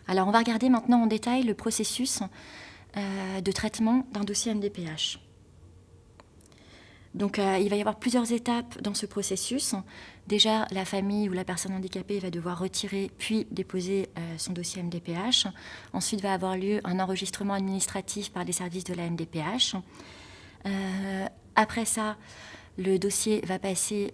Alors, on va regarder maintenant en détail le processus de traitement d'un dossier MDPH. Donc, il va y avoir plusieurs étapes dans ce processus. Déjà, la famille ou la personne handicapée va devoir retirer puis déposer son dossier MDPH. Ensuite, va avoir lieu un enregistrement administratif par les services de la MDPH. Après ça, le dossier va passer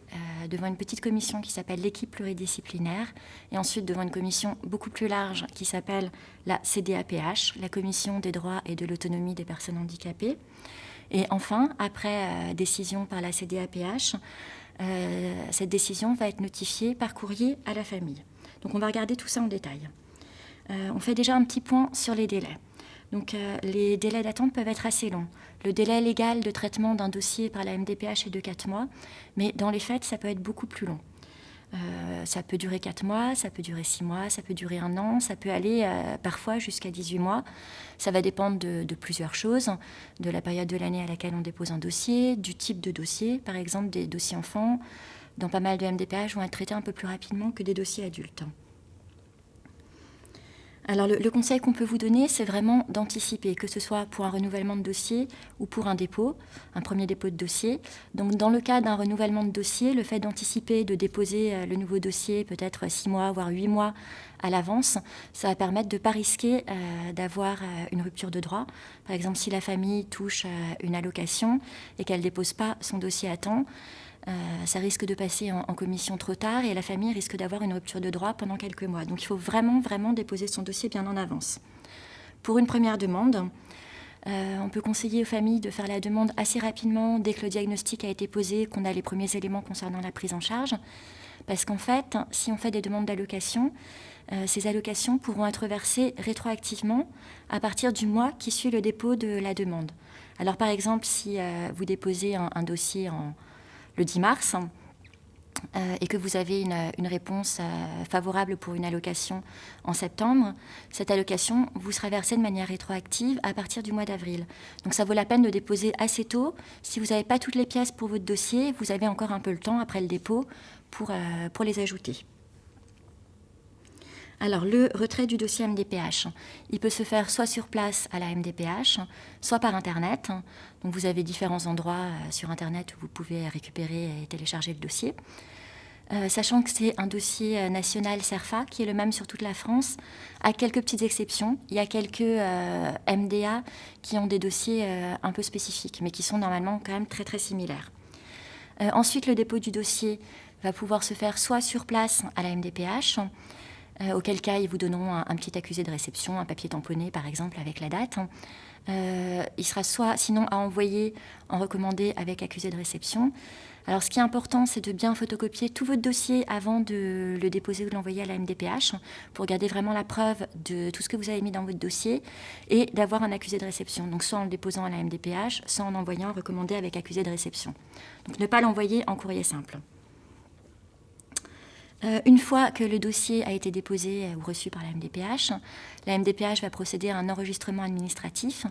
devant une petite commission qui s'appelle l'équipe pluridisciplinaire et ensuite devant une commission beaucoup plus large qui s'appelle la CDAPH, la Commission des droits et de l'autonomie des personnes handicapées. Et enfin, après décision par la CDAPH, cette décision va être notifiée par courrier à la famille. Donc on va regarder tout ça en détail. On fait déjà un petit point sur les délais. Donc les délais d'attente peuvent être assez longs. Le délai légal de traitement d'un dossier par la MDPH est de 4 mois, mais dans les faits, ça peut être beaucoup plus long. Ça peut durer 4 mois, ça peut durer 6 mois, ça peut durer 1 an, ça peut aller parfois jusqu'à 18 mois. Ça va dépendre de plusieurs choses, de la période de l'année à laquelle on dépose un dossier, du type de dossier. Par exemple, des dossiers enfants, dans pas mal de MDPH, vont être traités un peu plus rapidement que des dossiers adultes. Alors le conseil qu'on peut vous donner, c'est vraiment d'anticiper, que ce soit pour un renouvellement de dossier ou pour un dépôt, un premier dépôt de dossier. Donc dans le cas d'un renouvellement de dossier, le fait d'anticiper, de déposer le nouveau dossier peut-être 6 mois, voire 8 mois à l'avance, ça va permettre de ne pas risquer d'avoir une rupture de droit. Par exemple, si la famille touche une allocation et qu'elle ne dépose pas son dossier à temps, ça risque de passer en commission trop tard et la famille risque d'avoir une rupture de droit pendant quelques mois. Donc il faut vraiment déposer son dossier bien en avance. Pour une première demande, on peut conseiller aux familles de faire la demande assez rapidement dès que le diagnostic a été posé, qu'on a les premiers éléments concernant la prise en charge. Parce qu'en fait, si on fait des demandes d'allocation, ces allocations pourront être versées rétroactivement à partir du mois qui suit le dépôt de la demande. Alors par exemple, si vous déposez un dossier le 10 mars, et que vous avez une réponse favorable pour une allocation en septembre, cette allocation vous sera versée de manière rétroactive à partir du mois d'avril. Donc ça vaut la peine de déposer assez tôt. Si vous n'avez pas toutes les pièces pour votre dossier, vous avez encore un peu le temps après le dépôt pour les ajouter. Alors, le retrait du dossier MDPH, il peut se faire soit sur place à la MDPH, soit par Internet. Donc, vous avez différents endroits sur Internet où vous pouvez récupérer et télécharger le dossier. Sachant que c'est un dossier national CERFA, qui est le même sur toute la France, à quelques petites exceptions. Il y a quelques MDA qui ont des dossiers un peu spécifiques, mais qui sont normalement quand même très, très similaires. Ensuite, le dépôt du dossier va pouvoir se faire soit sur place à la MDPH, auquel cas ils vous donneront un petit accusé de réception, un papier tamponné par exemple avec la date. Il sera soit sinon à envoyer en recommandé avec accusé de réception. Alors ce qui est important, c'est de bien photocopier tout votre dossier avant de le déposer ou de l'envoyer à la MDPH pour garder vraiment la preuve de tout ce que vous avez mis dans votre dossier et d'avoir un accusé de réception. Donc soit en le déposant à la MDPH, soit en envoyant un recommandé avec accusé de réception. Donc ne pas l'envoyer en courrier simple. Une fois que le dossier a été déposé ou reçu par la MDPH va procéder à un enregistrement administratif.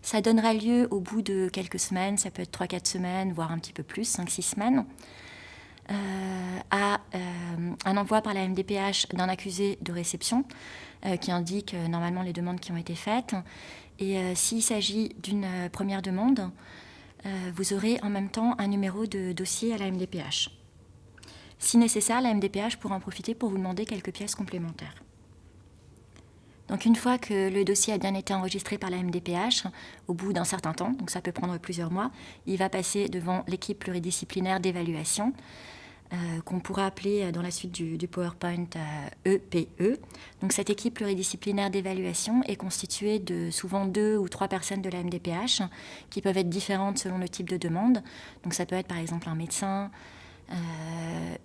Ça donnera lieu au bout de quelques semaines, ça peut être 3-4 semaines, voire un petit peu plus, 5-6 semaines, à un envoi par la MDPH d'un accusé de réception qui indique normalement les demandes qui ont été faites. Et s'il s'agit d'une première demande, vous aurez en même temps un numéro de dossier à la MDPH. Si nécessaire, la MDPH pourra en profiter pour vous demander quelques pièces complémentaires. Donc une fois que le dossier a bien été enregistré par la MDPH, au bout d'un certain temps, donc ça peut prendre plusieurs mois, il va passer devant l'équipe pluridisciplinaire d'évaluation, qu'on pourra appeler dans la suite du PowerPoint EPE. Donc cette équipe pluridisciplinaire d'évaluation est constituée de souvent 2 ou 3 personnes de la MDPH, qui peuvent être différentes selon le type de demande. Donc ça peut être par exemple un médecin,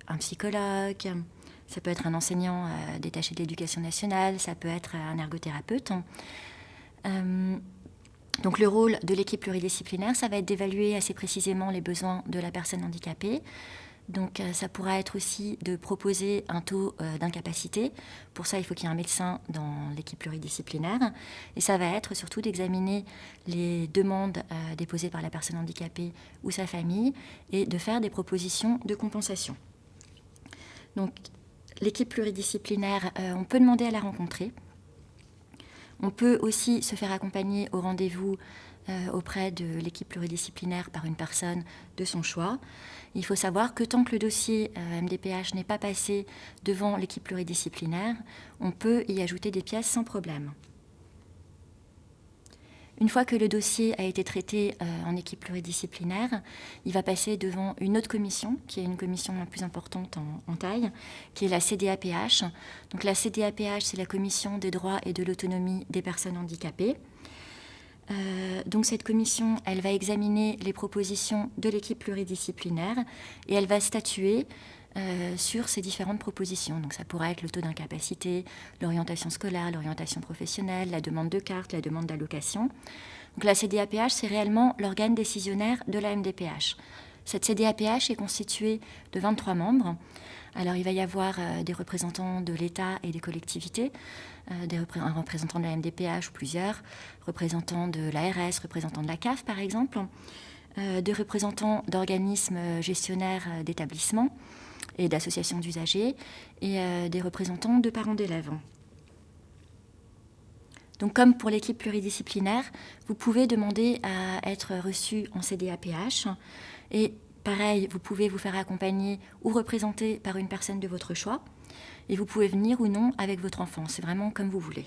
un psychologue, ça peut être un enseignant détaché de l'éducation nationale, ça peut être un ergothérapeute. Donc le rôle de l'équipe pluridisciplinaire, ça va être d'évaluer assez précisément les besoins de la personne handicapée. Donc ça pourra être aussi de proposer un taux d'incapacité. Pour ça, il faut qu'il y ait un médecin dans l'équipe pluridisciplinaire. Et ça va être surtout d'examiner les demandes déposées par la personne handicapée ou sa famille et de faire des propositions de compensation. Donc l'équipe pluridisciplinaire, on peut demander à la rencontrer. On peut aussi se faire accompagner au rendez-vous auprès de l'équipe pluridisciplinaire par une personne de son choix. Il faut savoir que tant que le dossier MDPH n'est pas passé devant l'équipe pluridisciplinaire, on peut y ajouter des pièces sans problème. Une fois que le dossier a été traité en équipe pluridisciplinaire, il va passer devant une autre commission, qui est une commission la plus importante en taille, qui est la CDAPH. Donc la CDAPH, c'est la Commission des droits et de l'autonomie des personnes handicapées. Donc cette commission, elle va examiner les propositions de l'équipe pluridisciplinaire et elle va statuer sur ces différentes propositions. Donc ça pourra être le taux d'incapacité, l'orientation scolaire, l'orientation professionnelle, la demande de carte, la demande d'allocation. Donc la CDAPH, c'est réellement l'organe décisionnaire de la MDPH. Cette CDAPH est constituée de 23 membres. Alors il va y avoir des représentants de l'État et des collectivités, un représentant de la MDPH ou plusieurs, représentants de l'ARS, représentants de la CAF par exemple, des représentants d'organismes gestionnaires d'établissements et d'associations d'usagers, et des représentants de parents d'élèves. Donc comme pour l'équipe pluridisciplinaire, vous pouvez demander à être reçu en CDAPH, et pareil, vous pouvez vous faire accompagner ou représenter par une personne de votre choix, et vous pouvez venir ou non avec votre enfant, c'est vraiment comme vous voulez.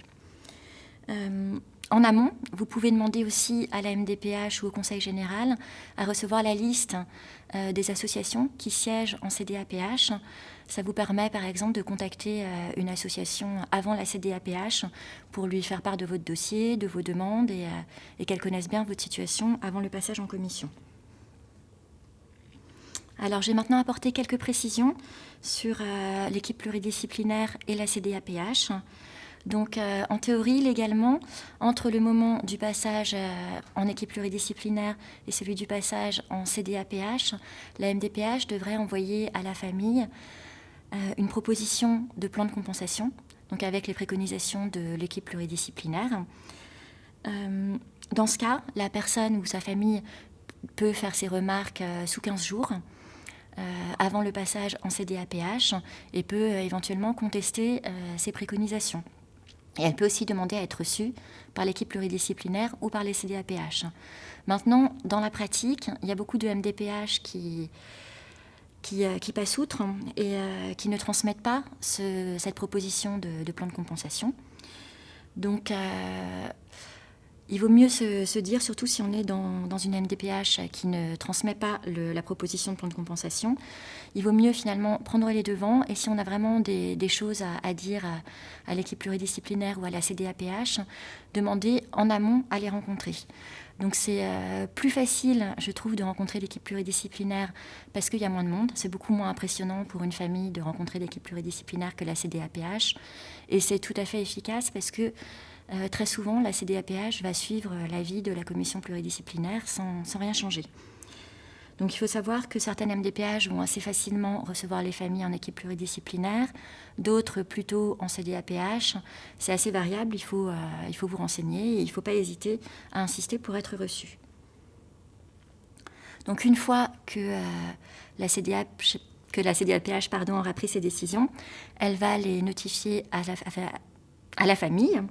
En amont, vous pouvez demander aussi à la MDPH ou au Conseil général à recevoir la liste des associations qui siègent en CDAPH. Ça vous permet par exemple de contacter une association avant la CDAPH pour lui faire part de votre dossier, de vos demandes et qu'elle connaisse bien votre situation avant le passage en commission. Alors, j'ai maintenant apporté quelques précisions sur l'équipe pluridisciplinaire et la CDAPH. Donc, en théorie, légalement, entre le moment du passage en équipe pluridisciplinaire et celui du passage en CDAPH, la MDPH devrait envoyer à la famille une proposition de plan de compensation, donc avec les préconisations de l'équipe pluridisciplinaire. Dans ce cas, la personne ou sa famille peut faire ses remarques sous 15 jours avant le passage en CDAPH et peut éventuellement contester ces préconisations. Et elle peut aussi demander à être reçue par l'équipe pluridisciplinaire ou par les CDAPH. Maintenant, dans la pratique, il y a beaucoup de MDPH qui passent outre et qui ne transmettent pas cette proposition de plan de compensation. Donc, il vaut mieux se dire, surtout si on est dans une MDPH qui ne transmet pas la proposition de plan de compensation, il vaut mieux finalement prendre les devants, et si on a vraiment des choses à dire à l'équipe pluridisciplinaire ou à la CDAPH, demander en amont à les rencontrer. Donc c'est plus facile, je trouve, de rencontrer l'équipe pluridisciplinaire parce qu'il y a moins de monde. C'est beaucoup moins impressionnant pour une famille de rencontrer l'équipe pluridisciplinaire que la CDAPH. Et c'est tout à fait efficace parce que très souvent, la CDAPH va suivre l'avis de la commission pluridisciplinaire sans rien changer. Donc il faut savoir que certaines MDPH vont assez facilement recevoir les familles en équipe pluridisciplinaire, d'autres plutôt en CDAPH. C'est assez variable, il faut vous renseigner et il ne faut pas hésiter à insister pour être reçu. Donc une fois que la CDAPH aura pris ses décisions, elle va les notifier à la famille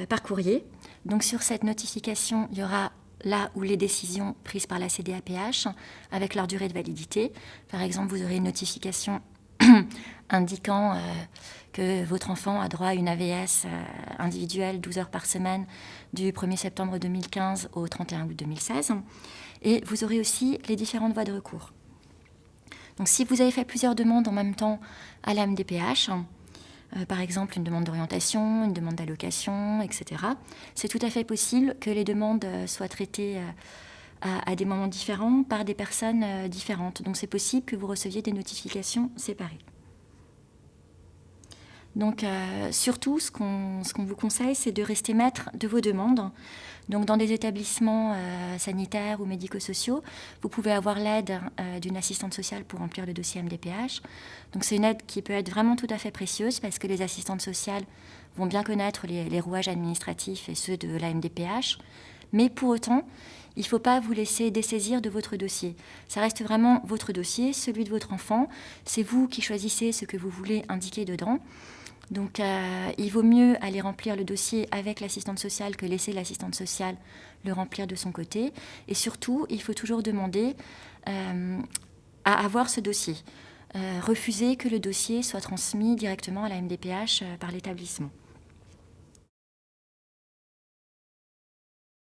par courrier. Donc sur cette notification, il y aura là où les décisions prises par la CDAPH avec leur durée de validité. Par exemple, vous aurez une notification indiquant que votre enfant a droit à une AVS individuelle 12 heures par semaine du 1er septembre 2015 au 31 août 2016. Et vous aurez aussi les différentes voies de recours. Donc si vous avez fait plusieurs demandes en même temps à la MDPH, par exemple une demande d'orientation, une demande d'allocation, etc., c'est tout à fait possible que les demandes soient traitées à des moments différents par des personnes différentes. Donc c'est possible que vous receviez des notifications séparées. Donc surtout, ce qu'on vous conseille, c'est de rester maître de vos demandes. Donc dans des établissements sanitaires ou médico-sociaux, vous pouvez avoir l'aide d'une assistante sociale pour remplir le dossier MDPH. Donc c'est une aide qui peut être vraiment tout à fait précieuse parce que les assistantes sociales vont bien connaître les rouages administratifs et ceux de la MDPH. Mais pour autant, il ne faut pas vous laisser dessaisir de votre dossier. Ça reste vraiment votre dossier, celui de votre enfant. C'est vous qui choisissez ce que vous voulez indiquer dedans. Donc, il vaut mieux aller remplir le dossier avec l'assistante sociale que laisser l'assistante sociale le remplir de son côté. Et surtout, il faut toujours demander à avoir ce dossier. Refuser que le dossier soit transmis directement à la MDPH par l'établissement.